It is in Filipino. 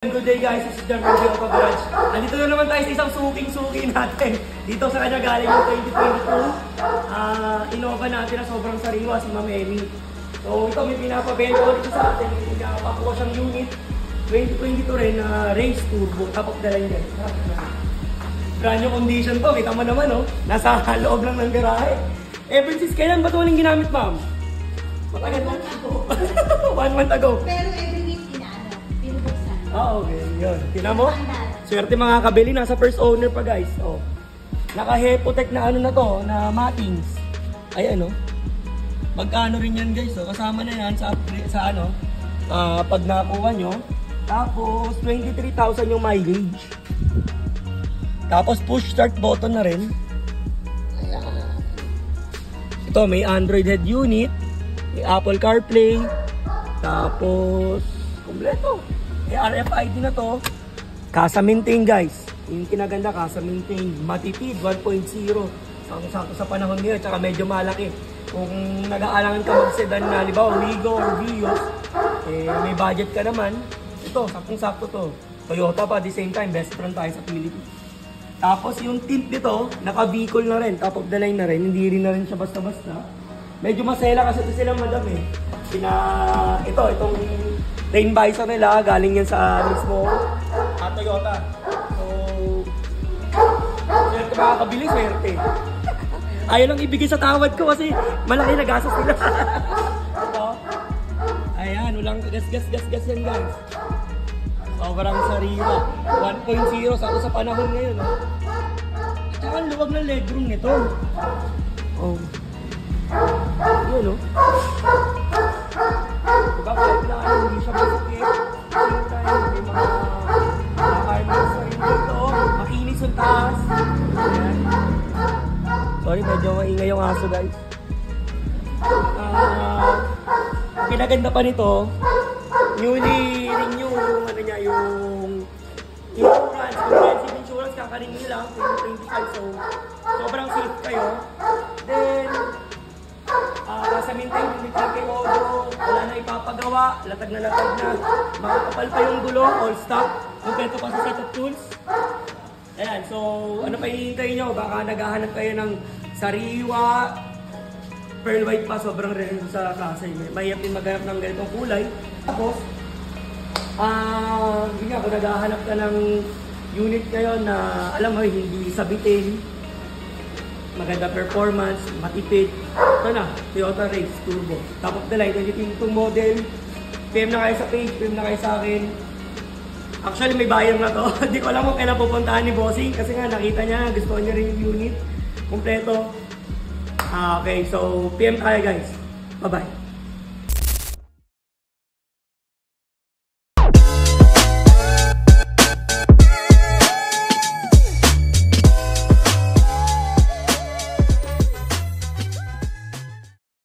Good day guys, this is John from the Auto Garage. Andito na naman tayo sa isang suking-suki natin. Dito sa kanya galing yung 2022 Innova natin na sobrang sariwa, si Ma'am Emmy. So ito may pinapabenta ko dito sa atin. May pinapakuha siyang unit 2022 rin na race turbo, top of the line guys. Brand new condition to, kita mo naman oh. Nasa loob lang ng garahe. Ever since kailan ba ito walang ginamit, ma'am? Matagal mo? 1 month ago. Pero every week pinubuksan. Okay, yun. Tingnan mo? Swerte mga kabili, nasa first owner pa guys. Oh. Naka-Hepotech na ano na to, na mattings. Ay ano? Magkano rin yan guys, oh. Kasama na yan sa ano, pag nakakuha nyo. Tapos 23,000 yung mileage. Tapos push start button na rin. Ayan. Ito may Android head unit, may Apple CarPlay, tapos kompleto. May RFID na to. Kasa maintain guys. Yung kinaganda, kasa maintain. Matipid 1.0. Sakto sa panahon ngayon, tsaka medyo malaki. Kung nag-aalangan ka mag-sedan na, halimbawa Wigo or Vios, eh, may budget ka naman. Ito, saktong-sakto to. Toyota pa, at the same time, best friend tayo sa Philippines. Tapos yung tint nito, naka-vehicle na rin, top of the line na rin. Hindi rin na rin siya basta-basta. Medyo masela kasi ito sila madam eh. Itong rain visor nila, galing yan sa mismo Toyota. So, swerte makakabili, swerte. Ayaw lang ibigay sa tawad ko kasi malaki na gastos nila. So, ayan, walang gas yan guys. Sobrang sariwa. 1.0 sa panahon ngayon. Oh. At saka ang luwag ng legroom nito. Oh. Yun oh. Diba kahit na hindi siya masakit. Same time, may mga nakakarmas na rin dito. Makinis yung taas. Ayan. Sorry, medyo maingay yung aso guys. Pinaganda pa nito, newly renew yung ano niya, yung insurance, comprehensive insurance, kakarenew lang, 2025, so sobrang safe kayo. Then, sa maintain, hindi kayo wala na ipapagawa, latag na, makakapal pa yung gulong, all stock, kompleto pa sa set of tools. Ayan, so ano pa hihintayin nyo? Baka naghahanap kayo ng sariwa, pearl white pa, sobrang rare sa klase. Mahirap din maghanap ng ganitong kulay. Tapos, hindi nga, kung naghahanap ka ng unit ngayon na alam mo, hindi sabitin, maganda performance, matipid. Ito na, Toyota Race Turbo. Top of the line, 2022 model. PM na kayo sa page, PM na kayo sa akin. Actually, may buyer na to. Hindi ko alam kung kailan pupuntahan ni Bossing kasi nga nakita niya, gusto niya rin yung unit. Kompleto. Okay, so PM tayo guys. Bye-bye.